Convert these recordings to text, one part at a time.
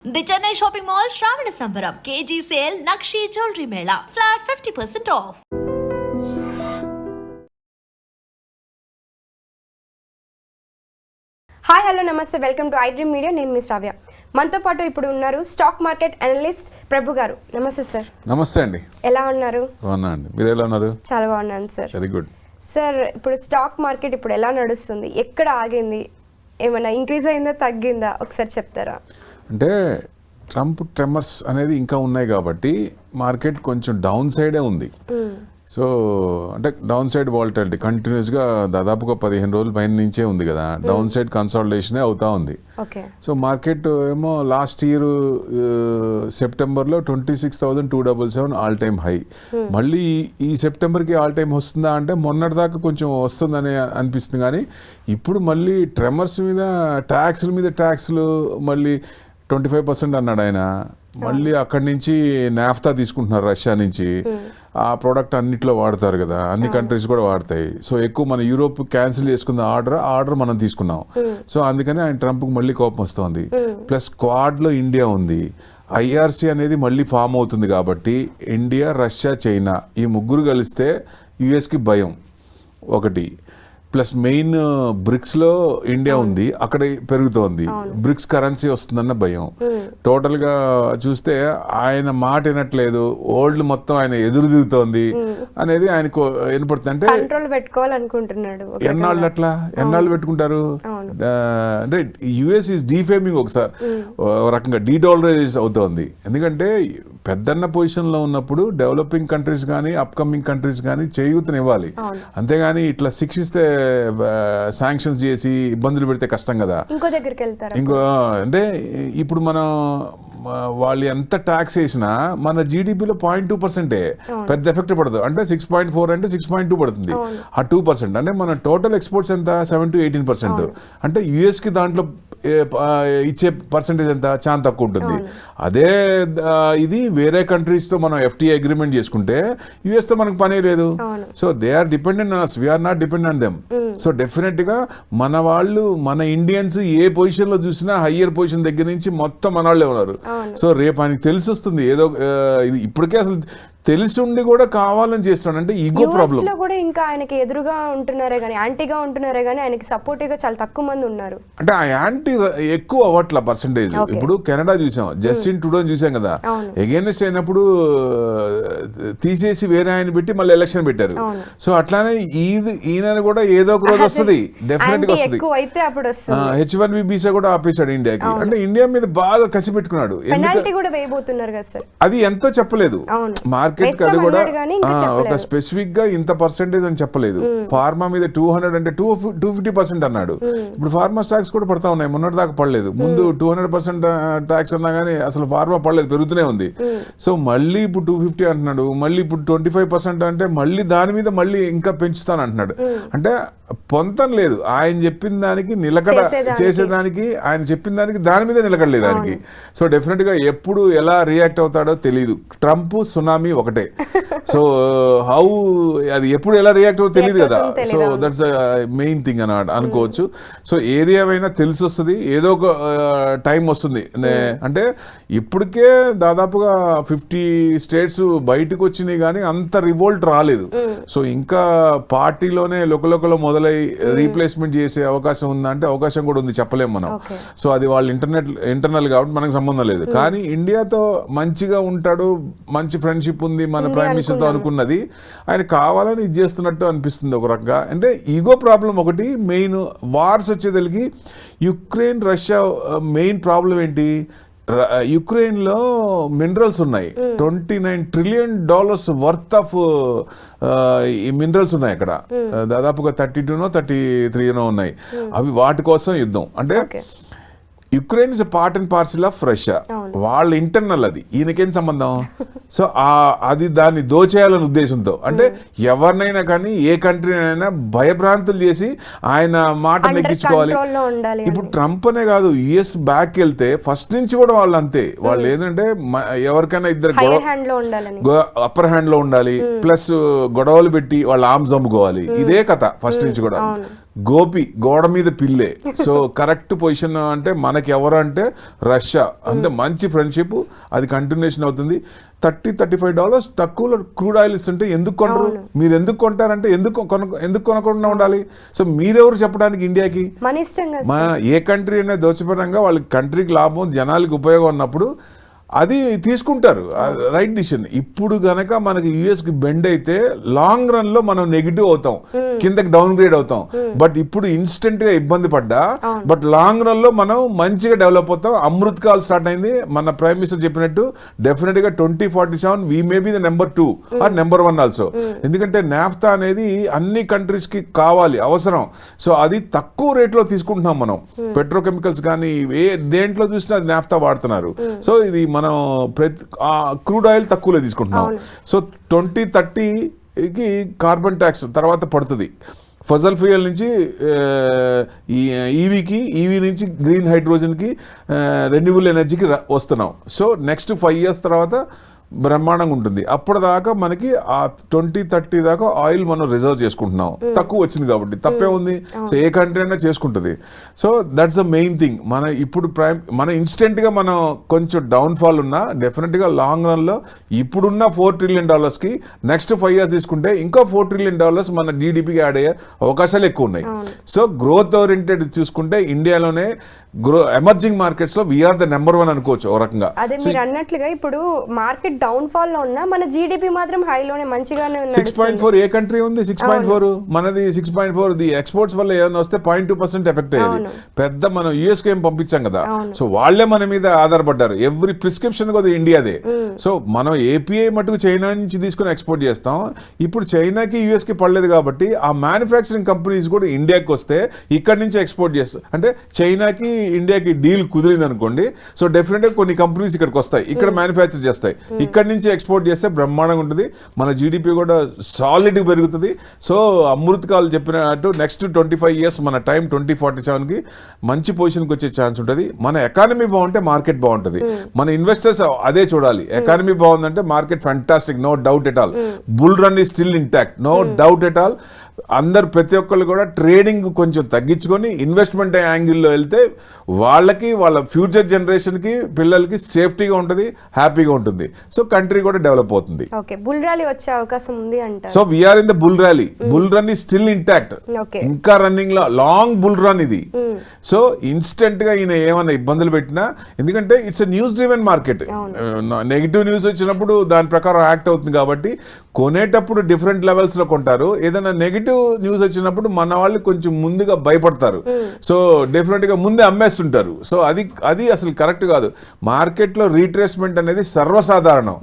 The Chennai Shopping Mall Shravana Sambaram KG Sale Nakshi Jewelry Mela Flat 50% off. Hi hello నమస్తే welcome to iDream media. నేను మీ శ్రావ్య. మనతో పాటు ఇప్పుడు ఉన్నారు stock market analyst ప్రభు గారు. నమస్తే సార్. నమస్తే అండి. ఎలా ఉన్నారు? బాగున్నా అండి. మీరు ఎలా ఉన్నారు? చాలా బాగున్నాను సార్. వెరీ గుడ్ సార్, ఇప్పుడు స్టాక్ మార్కెట్ ఇప్పుడు ఎలా నడుస్తుంది? ఎక్కడ ఆగింది? ఏమైనా ఇంక్రీజ్ అయిందా తగ్గిందా ఒకసారి చెప్తారా? అంటే ట్రంప్ ట్రెమర్స్ అనేది ఇంకా ఉన్నాయి కాబట్టి మార్కెట్ కొంచెం డౌన్ సైడే ఉంది. సో అంటే డౌన్ సైడ్ వాలటిలిటీ కంటిన్యూస్గా దాదాపుగా 15 రోజుల పైన నుంచే ఉంది కదా, డౌన్ సైడ్ కన్సాలిడేషనే అవుతా ఉంది. సో మార్కెట్ ఏమో లాస్ట్ ఇయర్ సెప్టెంబర్లో 26,277 ఆల్ టైమ్ హై. మళ్ళీ ఈ సెప్టెంబర్కి ఆల్ టైమ్ వస్తుందా అంటే మొన్నటి దాకా కొంచెం వస్తుందని అనిపిస్తుంది, కానీ ఇప్పుడు మళ్ళీ ట్రెమర్స్ మీద ట్యాక్స్లు మళ్ళీ 25% అన్నాడు ఆయన. మళ్ళీ అక్కడి నుంచి నాఫ్తా తీసుకుంటున్నారు రష్యా నుంచి. ఆ ప్రోడక్ట్ అన్నిట్లో వాడతారు కదా, అన్ని కంట్రీస్ కూడా వాడతాయి. సో ఎక్కువ మన యూరోప్ క్యాన్సిల్ చేసుకున్న ఆర్డర్ మనం తీసుకున్నాం. సో అందుకని ఆయన ట్రంప్కి మళ్ళీ కోపం వస్తుంది. ప్లస్ క్వాడ్లో ఇండియా ఉంది, ఐఆర్సీ అనేది మళ్ళీ ఫామ్ అవుతుంది కాబట్టి ఇండియా, రష్యా, చైనా ఈ ముగ్గురు కలిస్తే యుఎస్కి భయం ఒకటి. ప్లస్ మెయిన్ బ్రిక్స్లో ఇండియా ఉంది, అక్కడ పెరుగుతోంది. బ్రిక్స్ కరెన్సీ వస్తుందన్న భయం. టోటల్గా చూస్తే ఆయన మాట వినట్లేదు, వరల్డ్ మొత్తం ఆయన ఎదురు తిరుగుతోంది అనేది ఆయనకు వినపడుతుంది. అంటే పెట్టుకోవాలనుకుంటున్నాడు. ఎన్నాళ్ళు పెట్టుకుంటారు? అంటే యుఎస్ ఈజ్ డీఫేమింగ్ ఒకసారి రకంగా డీడాలరైజ్ అవుతోంది. ఎందుకంటే పెద్దన్న పొజిషన్లో ఉన్నప్పుడు డెవలపింగ్ కంట్రీస్ కానీ అప్కమింగ్ కంట్రీస్ కానీ చేయూతనివ్వాలి, అంతేగాని ఇట్లా శిక్షిస్తే శాంక్షన్స్ చేసి ఇబ్బందులు పెడితే కష్టం కదా. ఇంకో అంటే ఇప్పుడు మనం వాళ్ళు ఎంత ట్యాక్స్ వేసినా మన జీడిపిలో 0.2% పెద్ద ఎఫెక్ట్ పడదు. అంటే 6.4 అంటే 6.2 పడుతుంది. ఆ 2% అంటే మన టోటల్ ఎక్స్పోర్ట్స్ ఎంత 7 to 18%. అంటే యుఎస్కి దాంట్లో ఇచ్చే పర్సంటేజ్ ఎంత చాలా తక్కువ ఉంటుంది. అదే ఇది వేరే కంట్రీస్తో మనం FTA అగ్రిమెంట్ చేసుకుంటే యుఎస్తో మనకు పనే లేదు. So they are dependent on us, we are not dependent on them. So డెఫినెట్గా మన వాళ్ళు, మన ఇండియన్స్ ఏ పొజిషన్లో చూసినా హయ్యర్ పొజిషన్ దగ్గర నుంచి మొత్తం మన వాళ్ళే ఉన్నారు. సో రేపు ఆయనకి తెలిసి వస్తుంది ఏదో ఇది. ఇప్పటికే అసలు తెలిసి ఉండి కూడా కావాలని చేస్తున్నాడు, అంటే ఈగో ప్రాబ్లం. కూడా ఇంకా ఆయనకి ఎదురుగా ఉంటున్నారే కానీ, యాంటీగా ఉంటున్నారే కానీ ఆయనకి సపోర్టివ్గా చాలా తక్కువ మంది ఉన్నారు. అంటే ఆ యాంటీ ఎక్కువ అవ్వట్ల పర్సంటేజ్. ఇప్పుడు కెనడా చూసాం, జస్టిన్ ట్రూడో చూసాం కదా, ఎగైనెస్ట్ అయినప్పుడు తీసేసి వేరే ఆయన పెట్టి మళ్ళీ ఎలక్షన్ పెట్టారు. సో అట్లానే ఈయన కూడా ఏదో ఒక రోజు వస్తుంది, డెఫినెట్ గా వస్తుంది. H1B వీసా కూడా ఆపేశాడు ఇండియాకి. అంటే ఇండియా మీద బాగా కసి పెట్టుకున్నాడు. అది ఎంతో చెప్పలేదు మార్కెట్, అది కూడా ఒక స్పెసిఫిక్ గా ఇంత పర్సెంటేజ్ అని చెప్పలేదు. ఫార్మా మీద 200 అంటే 250% అన్నాడు. ఇప్పుడు ఫార్మా స్టాక్స్ కూడా పడతా ఉన్నాయి, మొన్నటి దాకా పడలేదు. ముందు 200% ట్యాక్స్ అన్నా కానీ అసలు ఫార్మా పడలేదు, పెరుగుతూనే ఉంది. సో మళ్ళీ ఇప్పుడు 250 అంటున్నాడు, మళ్ళీ ఇప్పుడు 25% అంటే మళ్ళీ దాని మీద మళ్ళీ ఇంకా పెంచుతాను అంటున్నాడు. అంటే పొంతం లేదు ఆయన చెప్పిన దానికి, నిలకడ చేసేదానికి, ఆయన చెప్పిన దానికి దాని మీద నిలకడలేదు ఆయనకి. సో డెఫినెట్ గా ఎప్పుడు ఎలా రియాక్ట్ అవుతాడో తెలియదు. ట్రంప్ సునామీ ఒకటే. సో హౌ అది ఎప్పుడు ఎలా రియాక్ట్ అవుతుందో తెలియదు కదా. సో దట్స్ మెయిన్ థింగ్ అన్నమాట అనుకోవచ్చు. సో ఏది ఏమైనా తెలిసి వస్తుంది, ఏదో ఒక టైం వస్తుంది. అంటే ఇప్పటికే దాదాపుగా 50 స్టేట్స్ బయటకు వచ్చినాయి కానీ అంత రివోల్ట్ రాలేదు. సో ఇంకా పార్టీలోనే లోకలో మొదలై రీప్లేస్మెంట్ చేసే అవకాశం ఉందంటే అవకాశం కూడా ఉంది, చెప్పలేము మనం. సో అది వాళ్ళు ఇంటర్నల్ కాబట్టి మనకు సంబంధం లేదు. కానీ ఇండియాతో మంచిగా ఉంటాడు, మంచి ఫ్రెండ్షిప్ ఉంది మన ప్రైమ్ మినిస్టర్తో అనుకున్నది ఆయన కావాలని ఇది చేస్తున్నట్టు అనిపిస్తుంది ఒక రకంగా. అంటే ఈగో ప్రాబ్లం ఒకటి. మెయిన్ వార్స్ వచ్చేదలికి యుక్రెయిన్ రష్యా మెయిన్ ప్రాబ్లం ఏంటి? యుక్రెయిన్లో మినరల్స్ ఉన్నాయి, $29 trillion వర్త్ ఆఫ్ ఈ మినరల్స్ ఉన్నాయి అక్కడ. దాదాపుగా 32 33 ఉన్నాయి. అవి వాటి కోసం యుద్ధం. అంటే Ukraine is part and parcel of Russia, వాళ్ళ ఇంటర్నల్. అది ఈయనకేం సంబంధం? సో అది దాన్ని దోచేయాలనే ఉద్దేశంతో, అంటే ఎవరినైనా కానీ ఏ కంట్రీనైనా భయభ్రాంతులు చేసి ఆయన మాట నెగ్గించుకోవాలి. ఇప్పుడు ట్రంప్ అనే కాదు, యుఎస్ బ్యాక్ వెళ్తే ఫస్ట్ నుంచి కూడా వాళ్ళు అంతే. వాళ్ళు ఏంటంటే ఎవరికైనా ఇద్దరు అప్పర్ హ్యాండ్ లో ఉండాలి, ప్లస్ గొడవలు పెట్టి వాళ్ళ ఆర్మ్స్ అమ్ముకోవాలి. ఇదే కథ ఫస్ట్ నుంచి కూడా. గోపి గోడ మీద పిల్లే. సో కరెక్ట్ పొజిషన్ అంటే మనకి ఎవరు అంటే రష్యా, అంతే మంచి ఫ్రెండ్షిప్, అది కంటిన్యూషన్ అవుతుంది. $30-35 తక్కువలో క్రూడ్ ఆయిల్ ఇస్తుంటే ఎందుకు కొనరు? మీరు ఎందుకు కొంటారంటే ఎందుకు కొనకుండా ఉండాలి? సో మీరెవరు చెప్పడానికి ఇండియాకి? మన ఇష్టంగా మా ఏ కంట్రీ అయినా దోచపరంగా వాళ్ళకి కంట్రీకి లాభం జనాలకి ఉపయోగం ఉన్నప్పుడు అది తీసుకుంటారు, రైట్ డిసిషన్. ఇప్పుడు గనక మనకి యుఎస్కి బెండ్ అయితే లాంగ్ రన్ లో మనం నెగిటివ్ అవుతాం, కిందకి డౌన్ గ్రేడ్ అవుతాం. బట్ ఇప్పుడు ఇన్స్టెంట్ గా ఇబ్బంది పడ్డా బట్ లాంగ్ రన్ లో మనం మంచిగా డెవలప్ అవుతాం. అమృత్ కాల్ స్టార్ట్ అయింది, మన ప్రైమ్ మినిస్టర్ చెప్పినట్టు డెఫినెట్ గా 2047 we may be the number 2 or number 1 also. ఎందుకంటే నాఫ్తా అనేది అన్ని కంట్రీస్ కి కావాలి, అవసరం. సో అది తక్కువ రేట్ లో తీసుకుంటున్నాం మనం. పెట్రోకెమికల్స్ కానీ దేంట్లో చూసినా అది నాఫ్తా వాడుతున్నారు. సో ఇది మనం క్రూడ్ ఆయిల్ తక్కువలో తీసుకుంటున్నాం. సో 2030కి కార్బన్ ట్యాక్స్ తర్వాత పడుతుంది. ఫజల్ ఫ్యూయల్ నుంచి ఈవీ నుంచి గ్రీన్ హైడ్రోజన్కి, రెన్యూబుల్ ఎనర్జీకి వస్తున్నాం. సో నెక్స్ట్ 5 years తర్వాత బ్రహ్మాండంగా ఉంటుంది. అప్పటిదాకా మనకి ఆ 2030 దాకా ఆయిల్ మనం రిజర్వ్ చేసుకుంటున్నాం, తక్కువ వచ్చింది కాబట్టి. తప్పే ఉంది, సో ఏ కంట్రీ అయినా చేసుకుంటుంది. So that's the main thing. మన ఇప్పుడు మన ఇన్స్టెంట్ గా మనం కొంచెం డౌన్ ఫాల్ ఉన్నా డెఫినెట్ గా లాంగ్ రన్ లో ఇప్పుడున్న $4 trillion కి నెక్స్ట్ 5 years తీసుకుంటే ఇంకా $4 trillion మన జీడిపికి యాడ్ అయ్యే అవకాశాలు ఎక్కువ ఉన్నాయి. సో గ్రోత్ ఓరియంటెడ్ చూసుకుంటే ఇండియాలోనే ఎమర్జింగ్ మార్కెట్స్ లో వీఆర్ ద నెంబర్ 1 అనుకోవచ్చు ఒక రకంగా. అదే మీరు అన్నట్లుగా ఇప్పుడు మార్కెట్ డౌన్ ఫాల్ లో ఉన్నా మన జీడిపి మాత్రం హైలోనే మంచిగానే ఉంది. 6.4 ఏ కంట్రీ ఉంది? 6.4 మనది. 6.4 ది ఎక్స్పోర్ట్స్ వల్ల ఏదైనా వస్తే 0.2% ఎఫెక్ట్ అయ్యేది. పెద్ద మనం యుఎస్ కి ఏం పంపించాం కదా, సో వాళ్లే మన మీద ఆధారపడ్డారు. ఎవ్రీ ప్రిస్క్రిప్షన్ కూడా ఇండియాదే. సో మనం ఏపీఐ మటుకు చైనా నుంచి తీసుకుని ఎక్స్పోర్ట్ చేస్తాం. ఇప్పుడు చైనాకి యుఎస్ కి పడలేదు కాబట్టి ఆ మ్యానుఫ్యాక్చరింగ్ కంపెనీస్ కూడా ఇండియాకి వస్తే ఇక్కడ నుంచి ఎక్స్పోర్ట్ చేస్తాం. అంటే చైనాకి ఇండియాకి డీల్ కుదిరింది అనుకోండి, సో డెఫినెట్ గా కొన్ని కంపెనీస్ ఇక్కడికి వస్తాయి, ఇక్కడ మ్యానుఫ్యాక్చర్ చేస్తాయి, ఇక్కడ నుంచి ఎక్స్పోర్ట్ చేస్తే బ్రహ్మాండంగా ఉంటుంది. మన జీడిపి కూడా సాలిడ్ పెరుగుతుంది. సో అమృత్ కాల్ చెప్పినట్టు నెక్స్ట్ 25 years మన టైం 2047కి మంచి పొజిషన్కి వచ్చే ఛాన్స్ ఉంటుంది. మన ఎకానమీ బాగుంటే మార్కెట్ బాగుంటుంది. మన ఇన్వెస్టర్స్ అదే చూడాలి. ఎకానమీ బాగుందంటే market fantastic, no doubt at all. Bull run is still intact, no doubt at all. అందరు ప్రతి ఒక్కళ్ళు కూడా ట్రేడింగ్ కొంచెం తగ్గించుకొని ఇన్వెస్ట్మెంట్ యాంగిల్లో వెళ్తే వాళ్ళకి, వాళ్ళ ఫ్యూచర్ జనరేషన్కి, పిల్లలకి సేఫ్టీగా ఉంటుంది, హ్యాపీగా ఉంటుంది. సో కంట్రీ కూడా డెవలప్ అవుతుంది. ఓకే, బుల్ ర్యాలీ వచ్చే అవకాశం ఉంది అంటారు. So we are in the bull rally. Bull run is still intact, ఇంకా రన్నింగ్ లో లాంగ్ బుల్ రన్ ఇది. సో ఇన్స్టెంట్ గా ఈయన ఏమైనా ఇబ్బందులు పెట్టినా, ఎందుకంటే it's a news driven market, negative news వచ్చినప్పుడు దాని ప్రకారం యాక్ట్ అవుతుంది కాబట్టి కొనేటప్పుడు డిఫరెంట్ లెవెల్స్ లో కొంటారు. ఏదైనా నెగిటివ్ న్యూస్ వచ్చినప్పుడు మన వాళ్ళు కొంచెం ముందుగా భయపడతారు. సో డెఫినెట్ గా ముందే అమ్మేస్తుంటారు. సో అది అసలు కరెక్ట్ కాదు. మార్కెట్ లో రీట్రేస్మెంట్ అనేది సర్వసాధారణం.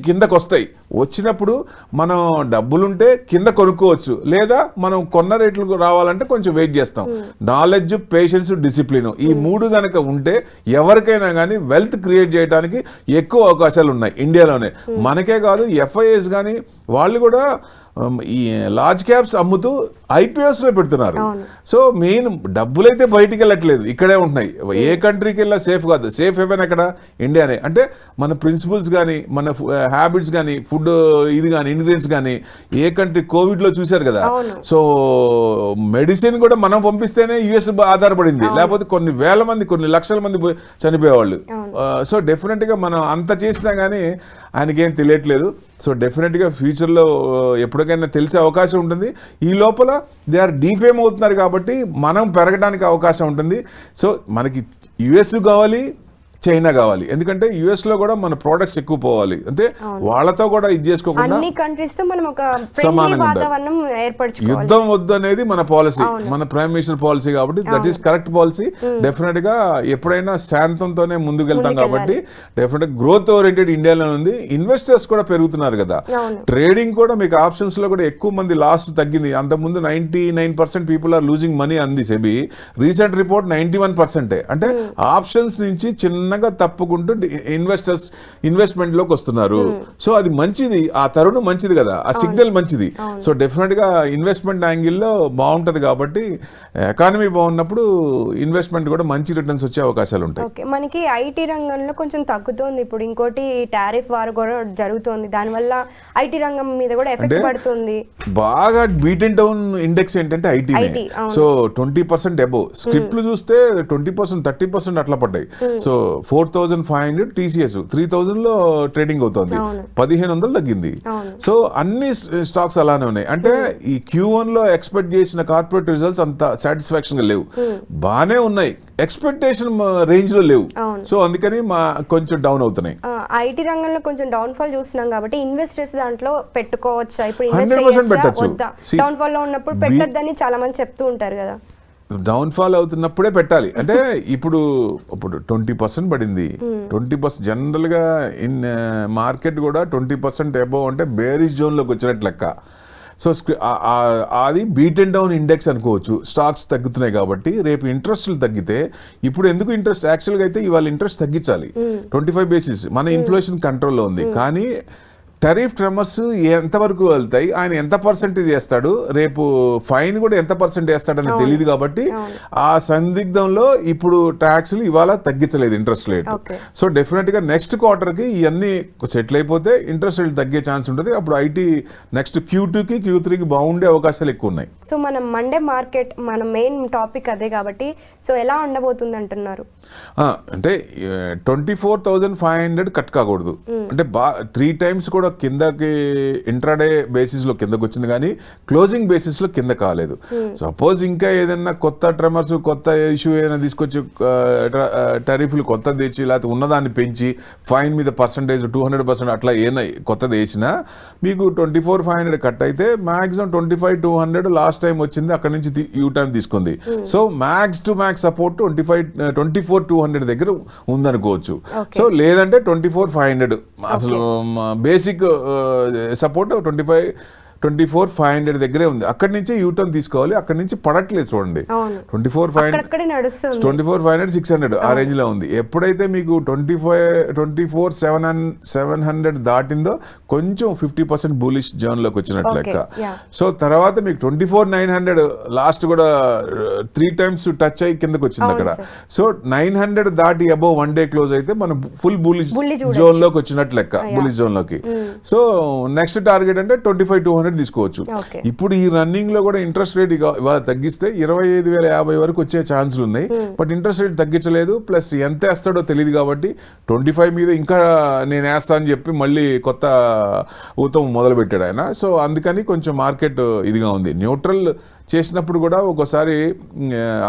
కిందకు వస్తాయి, వచ్చినప్పుడు మనం డబ్బులుంటే కింద కొనుక్కోవచ్చు, లేదా మనం కొన్న రేట్లు రావాలంటే కొంచెం వెయిట్ చేస్తాం. నాలెడ్జ్, పేషెన్స్, డిసిప్లిన్, ఈ 3 గనక ఉంటే ఎవరికైనా కానీ వెల్త్ క్రియేట్ చేయడానికి ఎక్కువ అవకాశాలు ఉన్నాయి ఇండియాలోనే. మనకే కాదు, ఎఫ్ఐఎస్ కానీ వాళ్ళు కూడా ఈ లార్జ్ క్యాప్స్ అమ్ముతూ ఐపీఎస్ లో పెడుతున్నారు. సో మెయిన్ డబ్బులైతే బయటికి వెళ్ళట్లేదు, ఇక్కడే ఉంటున్నాయి. ఏ కంట్రీకి వెళ్ళా సేఫ్ కాదు. సేఫ్ హెవెన్ ఎక్కడ? ఇండియానే. అంటే మన ప్రిన్సిపల్స్ కానీ, మన హ్యాబిట్స్ కానీ, ఫుడ్ ఇది కానీ, ఇంగ్రీడియంట్స్ కానీ, ఏ కంట్రీ కోవిడ్ లో చూశారు కదా. సో మెడిసిన్ కూడా మనం పంపిస్తేనే యుఎస్ ఆధారపడింది, లేకపోతే కొన్ని వేల మంది, కొన్ని లక్షల మంది చనిపోయేవాళ్ళు. సో డెఫినెట్ గా మనం అంత చేసినా కానీ ఆయనకేం తెలియట్లేదు. సో డెఫినెట్ గా ఫ్యూచర్ లో ఎప్పటికైనా తెలిసే అవకాశం ఉంటుంది. ఈ లోపల దే ఆర్ డీఫేమ్ అవుతున్నారు కాబట్టి మనం పెరగడానికి అవకాశం ఉంటుంది. సో మనకి యుఎస్ కావాలి, చైనా కావాలి. ఎందుకంటే యుఎస్ లో కూడా మన ప్రొడక్ట్స్ ఎక్కువ పోవాలి, అంటే వాళ్ళతో కూడా ఇది చేసుకోకుండా అన్ని కంట్రీస్ తో మనం ఒక ఫ్రెండ్లీ వాతావరణం ఏర్పరచుకోవాలి. యుద్ధం వద్దు అనేది మన పాలసీ, మన ప్రైమ్ మినిస్టర్ పాలసీ కాబట్టి that is correct policy. Definite గా ఎప్పుడైనా శాంతంతోనే ముందుకెళ్తాం కాబట్టి డెఫినెట్ గా గ్రోత్ ఓరియంటెడ్ ఇండియాలో ఉంది. ఇన్వెస్టర్స్ కూడా పెరుగుతున్నారు కదా. ట్రేడింగ్ కూడా మీకు ఆప్షన్స్ లో కూడా ఎక్కువ మంది లాస్ తగ్గింది. అంతకుముందు 99% పీపుల్ ఆర్ లూజింగ్ మనీ అంది సెబీ. Recent report 91%. అంటే ఆప్షన్స్ నుంచి చిన్న సన్నగా తప్పుకుంటూ ఇన్వెస్ట్మెంట్ లోకి వస్తున్నారు. సో అది మంచిది, ఆ తరుణం మంచిది కదా, ఆ సిగ్నల్ మంచిది. సో డెఫినెట్ గా ఇన్వెస్ట్మెంట్ యాంగిల్లో బాగుంటది కాబట్టి ఎకానమీ బాగున్నప్పుడు ఇన్వెస్ట్మెంట్ కూడా మంచి రిటర్న్స్ వచ్చే అవకాశాలు ఉంటాయి. ఓకే, మనకి ఐటీ రంగంలో కొంచెం తగ్గుతోంది ఇప్పుడు, ఇంకోటి టారిఫ్ వార్ కూడా జరుగుతోంది, దానివల్ల ఐటీ రంగం మీద కూడా ఎఫెక్ట్ పడుతుంది. బాగా బీటెన్ డౌన్ ఇండెక్స్ ఏంటంటే ఐటీ. సో 20% అబోవ్ స్క్రిప్ట్లు చూస్తే 20%, 30% అట్లా పడ్డాయి. సో 4,500 TCS 3,000 లో ట్రేడింగ్ అవుతుంది, 1,500 తగ్గింది. సో అన్ని స్టాక్స్ అలానే ఉన్నాయి. అంటే ఈ Q1 లో ఎక్స్పెక్ట్ చేసిన కార్పొరేట్ రిజల్ట్స్ అంత సాటిస్ఫాక్షన్ గా లేవు, బానే ఉన్నాయి, ఎక్స్పెక్టేషన్ రేంజ్ లో లేవు. సో అందుకని కొంచెం డౌన్ అవుతున్నాయి. ఐటీ రంగంలో కొంచెం డౌన్ ఫాల్ చూస్తున్నాం కాబట్టి ఇన్వెస్టర్స్ దాంట్లో పెట్టుకోవచ్చా? ఇప్పుడు 100% పెట్టచ్చు. డౌన్ ఫాల్ లో ఉన్నప్పుడు పెట్టొద్దని చాలా మంది చెప్తూ ఉంటారు కదా. డౌన్ ఫాల్ అవుతున్నప్పుడే పెట్టాలి. అంటే ఇప్పుడు 20% పడింది, 20% జనరల్ గా ఇన్ మార్కెట్ కూడా 20% అబోవ్ అంటే బేరిష్ జోన్ లోకి వచ్చినట్టు లెక్క. సో అది బీటెన్ డౌన్ ఇండెక్స్ అనుకోవచ్చు. స్టాక్స్ తగ్గుతున్నాయి కాబట్టి రేపు ఇంట్రెస్ట్లు తగ్గితే, ఇప్పుడు ఎందుకు ఇంట్రెస్ట్ యాక్చువల్గా అయితే ఇవాళ ఇంట్రెస్ట్ తగ్గించాలి 25 బేసిస్, మన ఇన్ఫ్లేషన్ కంట్రోల్లో ఉంది. కానీ టరీఫ్ ట్రమర్స్ ఎంతవరకు వెళ్తాయి, ఆయన ఎంత పర్సెంటేజ్ వేస్తాడు, రేపు ఫైన్ కూడా ఎంత పర్సెంట్ వేస్తాడని తెలియదు కాబట్టి ఆ సందిగ్ధంలో ఇప్పుడు ట్యాక్స్లు ఇవాళ తగ్గించలేదు ఇంట్రెస్ట్ రేట్. సో డెఫినెట్ గా నెక్స్ట్ క్వార్టర్ కి ఇవన్నీ సెటిల్ అయిపోతే ఇంట్రెస్ట్ రేట్ తగ్గే ఛాన్స్ ఉంటుంది. అప్పుడు ఐటీ నెక్స్ట్ Q2కి Q3కి బాగుండే అవకాశాలు ఎక్కువ ఉన్నాయి. సో మనం మండే మార్కెట్ మన మెయిన్ టాపిక్ అదే కాబట్టి, సో ఎలా ఉండబోతుంది అంటున్నారు? అంటే 24,500 కట్ కాకూడదు. అంటే 3 times కూడా కిందకి ఇంట్రాడే బేసిస్ లో కిందకి వచ్చింది కానీ క్లోజింగ్ బేసిస్ లో కింద కాలేదు. సపోజ్ ఇంకా ఏదైనా కొత్త ట్రెమర్స్, కొత్త ఇష్యూ ఏదైనా తీసుకొచ్చి టారిఫ్లు కొత్తది తెచ్చి లేకపోతే ఉన్నదాన్ని పెంచి ఫైన్ మీద పర్సంటేజ్ 200% అట్లా ఏదైనా కొత్తది వేసినా మీకు 24,500 కట్ అయితే మాక్సిమం 25,200 లాస్ట్ టైం వచ్చింది, అక్కడ నుంచి యూటర్న్ తీసుకుంది. So max to max support 24,200 దగ్గర ఉందనుకోవచ్చు. సో లేదంటే 24,500 అసలు బేసిక్ సపోర్ట్ 24,500 దగ్గరే ఉంది. అక్కడి నుంచి యూటర్న్ తీసుకోవాలి, అక్కడి నుంచి పడట్లేదు చూడండి. 24,500 600 ఆ రేంజ్ లో ఉంది. ఎప్పుడైతే మీకు 24,700 దాటిందో కొంచెం 50% బులిష్ జోన్ లోకి వచ్చినట్లు లెక్క. సో తర్వాత మీకు 24,900 లాస్ట్ కూడా 3 times టచ్ అయ్యి కిందకి వచ్చింది అక్కడ. సో 900 దాటి అబోవ్ 1 day క్లోజ్ అయితే మనం ఫుల్ బులిష్ జోన్ లోకి వచ్చినట్లు లెక్క, బులిష్ జోన్ లోకి. సో నెక్స్ట్ టార్గెట్ అంటే 25,200 తీసుకోవచ్చు. ఇప్పుడు ఈ రన్నింగ్ లో కూడా ఇంట్రెస్ట్ రేట్ ఇవాళ తగ్గిస్తే 25,050 వరకు వచ్చే ఛాన్సులు ఉన్నాయి. బట్ ఇంట్రెస్ట్ రేట్ తగ్గించలేదు, ప్లస్ ఎంత వేస్తాడో తెలియదు కాబట్టి 25 మీద ఇంకా నేను వేస్తా అని చెప్పి మళ్ళీ కొత్త ఊతం మొదలు పెట్టాడు ఆయన. సో అందుకని కొంచెం మార్కెట్ ఇదిగా ఉంది. న్యూట్రల్ చేసినప్పుడు కూడా ఒక్కోసారి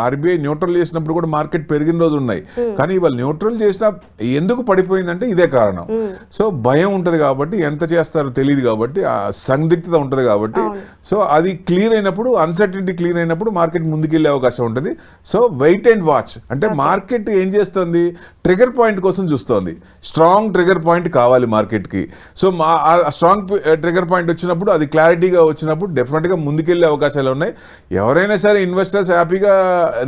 ఆర్బీఐ న్యూట్రల్ చేసినప్పుడు కూడా మార్కెట్ పెరిగిన రోజు ఉన్నాయి. కానీ ఇవాళ న్యూట్రల్ చేసిన ఎందుకు పడిపోయిందంటే ఇదే కారణం. సో భయం ఉంటుంది కాబట్టి, ఎంత చేస్తారో తెలియదు కాబట్టి, ఆ సందిగ్ధత ఉంటుంది కాబట్టి. సో అది క్లియర్ అయినప్పుడు, అన్సర్టనిటీ క్లియర్ అయినప్పుడు మార్కెట్ ముందుకెళ్లే అవకాశం ఉంటుంది. సో వెయిట్ అండ్ వాచ్ అంటే మార్కెట్ ఏం చేస్తుంది, ట్రిగర్ పాయింట్ కోసం చూస్తోంది. స్ట్రాంగ్ ట్రిగర్ పాయింట్ కావాలి మార్కెట్కి. సో స్ట్రాంగ్ ట్రిగర్ పాయింట్ వచ్చినప్పుడు, అది క్లారిటీగా వచ్చినప్పుడు డెఫినెట్గా ముందుకెళ్లే అవకాశాలు ఉన్నాయి. ఎవరైనా సరే ఇన్వెస్టర్స్ హ్యాపీగా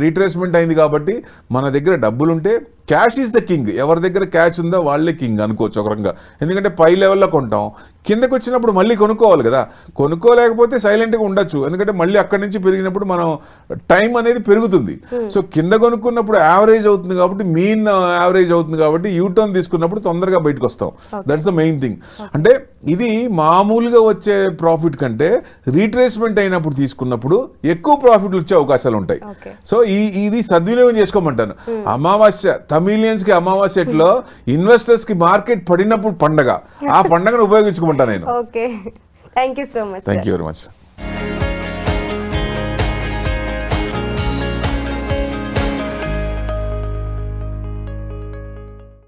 రీట్రేస్మెంట్ అయింది కాబట్టి మన దగ్గర డబ్బులుంటే క్యాష్ ఈజ్ ద కింగ్. ఎవరి దగ్గర క్యాష్ ఉందో వాళ్ళే కింగ్ అనుకోవచ్చు ఒక రకంగా. ఎందుకంటే పై లెవెల్లో కొంటాం, కిందకు వచ్చినప్పుడు మళ్ళీ కొనుక్కోవాలి కదా. కొనుక్కోలేకపోతే సైలెంట్గా ఉండొచ్చు, ఎందుకంటే మళ్ళీ అక్కడి నుంచి పెరిగినప్పుడు మనం టైం అనేది పెరుగుతుంది. సో కింద కొనుక్కున్నప్పుడు యావరేజ్ అవుతుంది కాబట్టి, మీన్ యావరేజ్ అవుతుంది కాబట్టి యూటర్న్ తీసుకున్నప్పుడు తొందరగా బయటకు వస్తాం. That's the main thing. అంటే ఇది మామూలుగా వచ్చే ప్రాఫిట్ కంటే రీట్రేస్మెంట్ అయినప్పుడు తీసుకున్నప్పుడు ఎక్కువ ప్రాఫిట్లు వచ్చే అవకాశాలు ఉంటాయి. సో ఇది సద్వినియోగం చేసుకోమంటాను. అమావాస్య తమిళియన్స్ కి అమావాస్యలో ఇన్వెస్టర్స్ కి మార్కెట్ పడినప్పుడు పండగ, ఆ పండగను ఉపయోగించుకోమంటా నేను. Okay, thank you so much. Thank you very much.